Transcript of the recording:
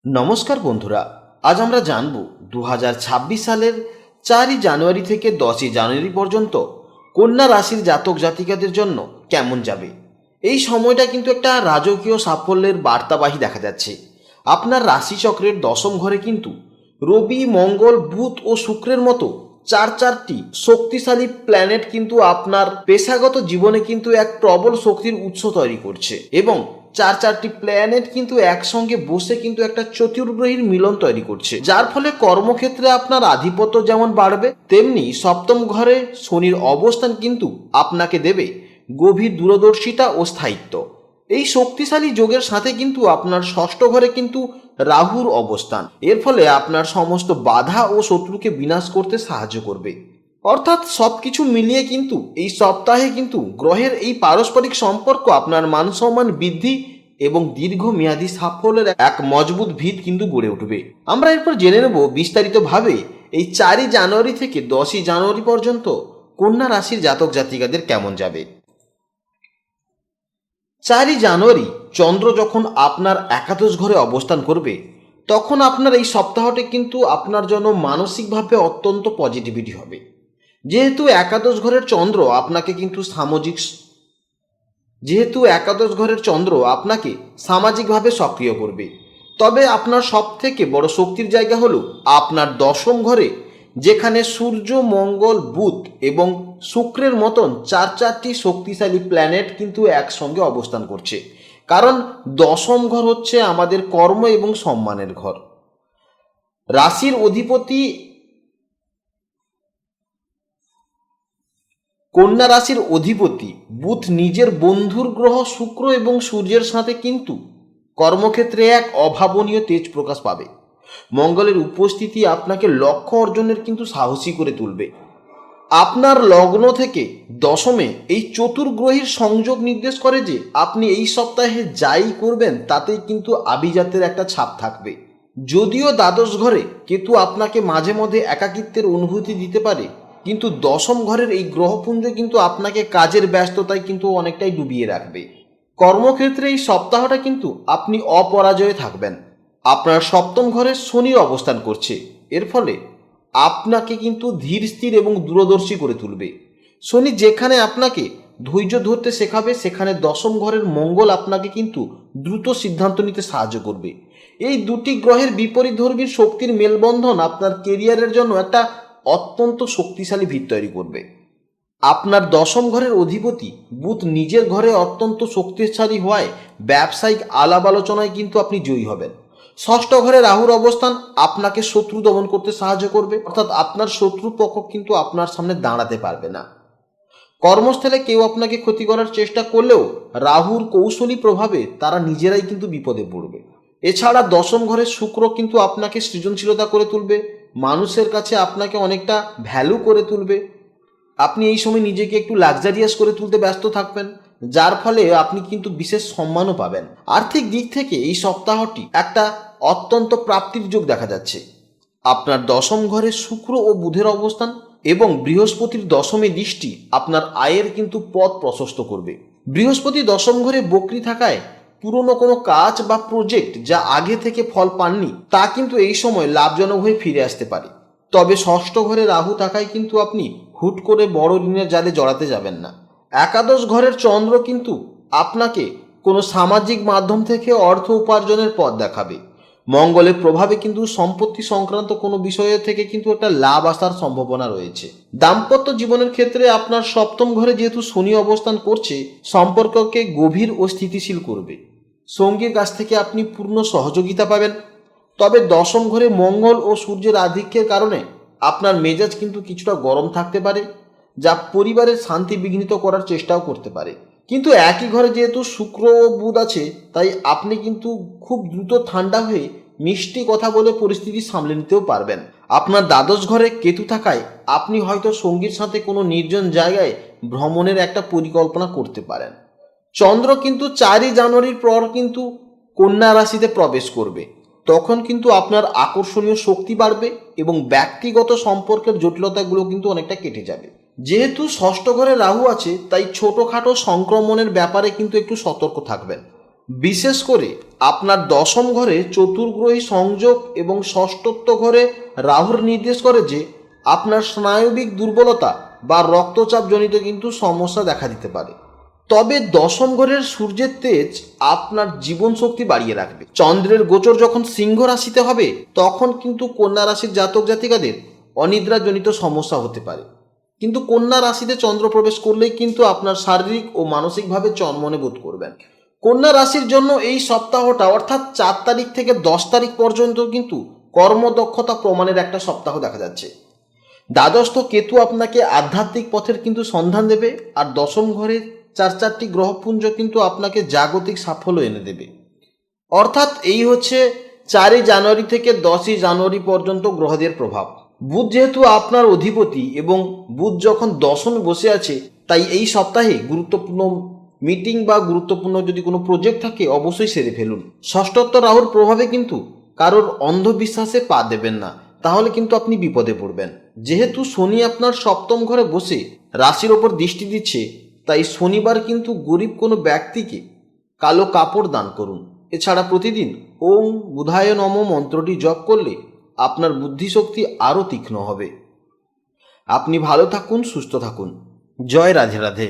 নমস্কার বন্ধুরা, আজ আমরা জানব 2026 সালের 4ই জানুয়ারি থেকে 10ই জানুয়ারি পর্যন্ত কন্যা রাশির জাতক জাতিকাদের জন্য কেমন যাবে। এই সময়টা কিন্তু একটা রাজকীয় সাফল্যের বার্তাবাহী দেখা যাচ্ছে। আপনার রাশিচক্রের দশম ঘরে কিন্তু রবি, মঙ্গল, বুধ ও শুক্রের মতো চারটি শক্তিশালী প্ল্যানেট কিন্তু আপনার পেশাগত জীবনে কিন্তু এক প্রবল শক্তির উৎস তৈরি করছে এবং চারটি প্ল্যানেট কিন্তু একসঙ্গে বসে কিন্তু একটা চতুর্গ্রহীর মিলন তৈরি করছে, যার ফলে কর্মক্ষেত্রে আপনার আধিপত্য যেমন বাড়বে, তেমনি সপ্তম ঘরে শনির অবস্থান কিন্তু আপনাকে দেবে গভীর দূরদর্শিতা ও স্থায়িত্ব। এই শক্তিশালী যোগের সাথে কিন্তু আপনার ষষ্ঠ ঘরে কিন্তু রাহুর অবস্থান, এর ফলে আপনার সমস্ত বাধা ও শত্রুকে বিনাশ করতে সাহায্য করবে। অর্থাৎ সবকিছু মিলিয়ে কিন্তু এই সপ্তাহে কিন্তু গ্রহের এই পারস্পরিক সম্পর্ক আপনার মান সম্মান বৃদ্ধি এবং দীর্ঘমেয়াদী সাফল্যের এক মজবুত ভিত কিন্তু গড়ে উঠবে। আমরা এরপর জেনে নেব বিস্তারিতভাবে এই 4ই জানুয়ারি থেকে 10ই জানুয়ারি পর্যন্ত কন্যা রাশির জাতক জাতিকাদের কেমন যাবে। 4ই জানুয়ারি চন্দ্র যখন আপনার একাদশ ঘরে অবস্থান করবে, তখন আপনার এই সপ্তাহটি কিন্তু আপনার জন্য মানসিকভাবে অত্যন্ত পজিটিভিটি হবে। যেহেতু একাদশ ঘরের চন্দ্র আপনাকে সামাজিকভাবে সক্রিয় করবে। তবে আপনার সব থেকে বড় শক্তির জায়গা হলো আপনার দশম ঘরে, যেখানে সূর্য, মঙ্গল, বুধ এবং শুক্রের মতন চারটি শক্তিশালী প্ল্যানেট কিন্তু একসঙ্গে অবস্থান করছে। কারণ দশম ঘর হচ্ছে আমাদের কর্ম এবং সম্মানের ঘর। রাশির অধিপতি কন্যা রাশির অধিপতি বুধ নিজের বন্ধুর গ্রহ শুক্র এবং সূর্যের সাথে কিন্তু কর্মক্ষেত্রে এক অভাবনীয় তেজ প্রকাশ পাবে। মঙ্গলের উপস্থিতি আপনাকে লক্ষ্য অর্জনের কিন্তু সাহসী করে তুলবে। আপনার লগ্ন থেকে দশমে এই চতুর্গ্রহীর সংযোগ নির্দেশ করে যে আপনি এই সপ্তাহে যাই করবেন তাতেই কিন্তু আভিজাত্যের একটা ছাপ থাকবে। যদিও দ্বাদশ ঘরে কেতু আপনাকে মাঝে মধ্যে একাকিত্বের অনুভূতি দিতে পারে, কিন্তু দশম ঘরের এই গ্রহপুঞ্জ কিন্তু আপনাকে কাজের ব্যস্ততায় কিন্তু অনেকটাই ডুবিয়ে রাখবে। কর্মক্ষেত্রে এই সপ্তাহটা কিন্তু আপনি অপরাজয় থাকবেন। আপনার সপ্তম ঘরে শনির অবস্থান করছে, এর ফলে আপনাকে কিন্তু ধীর স্থির এবং দূরদর্শী করে তুলবে। শনি যেখানে আপনাকে ধৈর্য ধরতে শেখাবে, সেখানে দশম ঘরের মঙ্গল আপনাকে কিন্তু দ্রুত সিদ্ধান্ত নিতে সাহায্য করবে। এই দুটি গ্রহের বিপরীতধর্মী শক্তির মেলবন্ধন আপনার কেরিয়ারের জন্য একটা অত্যন্ত শক্তিশালী ভিত তৈরি করবে। আপনার দশম ঘরের অধিপতি বুধ নিজের ঘরে অত্যন্ত শক্তিশালী হওয়ায় ব্যবসায়িক আলাপ আলোচনায় কিন্তু আপনি জয়ী হবেন। ষষ্ঠ ঘরে রাহুর অবস্থান আপনাকে শত্রু দমন করতে সাহায্য করবে, অর্থাৎ আপনার শত্রুপক্ষ কিন্তু আপনার সামনে দাঁড়াতে পারবে না। কর্মস্থলে কেউ আপনাকে ক্ষতি করার চেষ্টা করলেও রাহুর কৌশলী প্রভাবে তারা নিজেরাই কিন্তু বিপদে পড়বে। এছাড়া দশম ঘরে শুক্র কিন্তু আপনাকে সৃজনশীলতা করে তুলবে, মানুষের কাছে আপনাকে অনেকটা ভ্যালু করে তুলবে। আপনি এই সময় নিজেকে একটু লাক্সারিয়াস করে তুলতে ব্যস্ত থাকবেন, যার ফলে আপনি কিন্তু বিশেষ সম্মানও পাবেন। আর্থিক দিক থেকে এই সপ্তাহটি একটা অত্যন্ত প্রাপ্তির যোগ দেখা যাচ্ছে। আপনার দশম ঘরে শুক্র ও বুধের অবস্থান এবং বৃহস্পতির দশমে দৃষ্টি আপনার আয়ের কিন্তু পথ প্রশস্ত করবে। বৃহস্পতি দশম ঘরে বক্রী থাকায় পুরনো কোনো কাজ বা প্রজেক্ট যা আগে থেকে ফল পাননি তা কিন্তু এই সময় লাভজনক হয়ে ফিরে আসতে পারে। তবে ষষ্ঠ ঘরে রাহু থাকায় কিন্তু আপনি হুট করে বড় ঋণের জালে জড়াতে যাবেন না। একাদশ ঘরের চন্দ্র কিন্তু আপনাকে কোনো সামাজিক মাধ্যম থেকে অর্থ উপার্জনের পথ দেখাবে। মঙ্গলের প্রভাবে কিন্তু সম্পত্তি সংক্রান্ত কোনো বিষয় থেকে কিন্তু একটা লাভ আসার সম্ভাবনা রয়েছে। দাম্পত্য জীবনের ক্ষেত্রে আপনার সপ্তম ঘরে যেহেতু শনি অবস্থান করছে, সম্পর্ককে গভীর ও স্থিতিশীল করবে। সঙ্গীর কাছ থেকে আপনি পূর্ণ সহযোগিতা পাবেন। তবে দশম ঘরে মঙ্গল ও সূর্যের আধিক্যের কারণে আপনার মেজাজ কিন্তু কিছুটা গরম থাকতে পারে, যা পরিবারের শান্তি বিঘ্নিত করার চেষ্টাও করতে পারে। কিন্তু একই ঘরে যেহেতু শুক্র ও বুধ আছে, তাই আপনি কিন্তু খুব দ্রুত ঠান্ডা হয়ে মিষ্টি কথা বলে পরিস্থিতি সামলে নিতেও পারবেন। আপনার দ্বাদশ ঘরে কেতু থাকায় আপনি হয়তো সঙ্গীর সাথে কোনো নির্জন জায়গায় ভ্রমণের একটা পরিকল্পনা করতে পারেন। চন্দ্র কিন্তু 4ই জানুয়ারির পর কিন্তু কন্যা রাশিতে প্রবেশ করবে, তখন কিন্তু আপনার আকর্ষণীয় শক্তি বাড়বে এবং ব্যক্তিগত সম্পর্কের জটিলতাগুলো কিন্তু অনেকটা কেটে যাবে। যেহেতু ষষ্ঠ ঘরে রাহু আছে, তাই ছোটোখাটো সংক্রমণের ব্যাপারে কিন্তু একটু সতর্ক থাকবেন। বিশেষ করে আপনার দশম ঘরে চতুর্গ্রহী সংযোগ এবং ষষ্ঠত্ব ঘরে রাহুর নির্দেশ করে যে আপনার স্নায়বিক দুর্বলতা বা রক্তচাপজনিত কিন্তু সমস্যা দেখা দিতে পারে। তবে দশম ঘরের সূর্যের তেজ আপনার জীবন শক্তি বাড়িয়ে রাখবে। চন্দ্রের গোচর যখন সিংহ রাশিতে হবে তখন কিন্তু কন্যা রাশির জাতক জাতিকাদের অনিদ্রাজনিত সমস্যা হতে পারে, কিন্তু কন্যা রাশিতে চন্দ্র প্রবেশ করলেই কিন্তু আপনার শারীরিক ও মানসিকভাবে চনমনে বোধ করবেন। কন্যা রাশির জন্য এই সপ্তাহটা অর্থাৎ 4 তারিখ থেকে 10 তারিখ পর্যন্ত কিন্তু কর্মদক্ষতা প্রমাণের একটা সপ্তাহ দেখা যাচ্ছে। দ্বাদশস্থ কেতু আপনাকে আধ্যাত্মিক পথের কিন্তু সন্ধান দেবে, আর দশম ঘরে 4টি গ্রহপুঞ্জ কিন্তু আপনাকে জাগতিক সাফল্য এনে দেবে। অর্থাৎ এই হচ্ছে 4 জানুয়ারি থেকে 10 জানুয়ারি পর্যন্ত গ্রহদের প্রভাব। বুধ যেহেতু আপনার অধিপতি এবং বুধ যখন দশমে বসে আছে, তাই এই সপ্তাহে গুরুত্বপূর্ণ মিটিং বা গুরুত্বপূর্ণ যদি কোনো প্রজেক্ট থাকে অবশ্যই সেরে ফেলুন। ষষ্ঠত্ব রাহুর প্রভাবে কিন্তু কারোর অন্ধবিশ্বাসে পা দেবেন না, তাহলে কিন্তু আপনি বিপদে পড়বেন। যেহেতু শনি আপনার সপ্তম ঘরে বসে রাশির ওপর দৃষ্টি দিচ্ছে, তাই শনিবার কিন্তু গরিব কোনো ব্যক্তিকে কালো কাপড় দান করুন। এছাড়া প্রতিদিন ওম বুধায় নম মন্ত্রটি জপ করলে আপনার বুদ্ধিশক্তি আরও তীক্ষ্ণ হবে। আপনি ভালো থাকুন, সুস্থ থাকুন। জয় রাধে রাধে।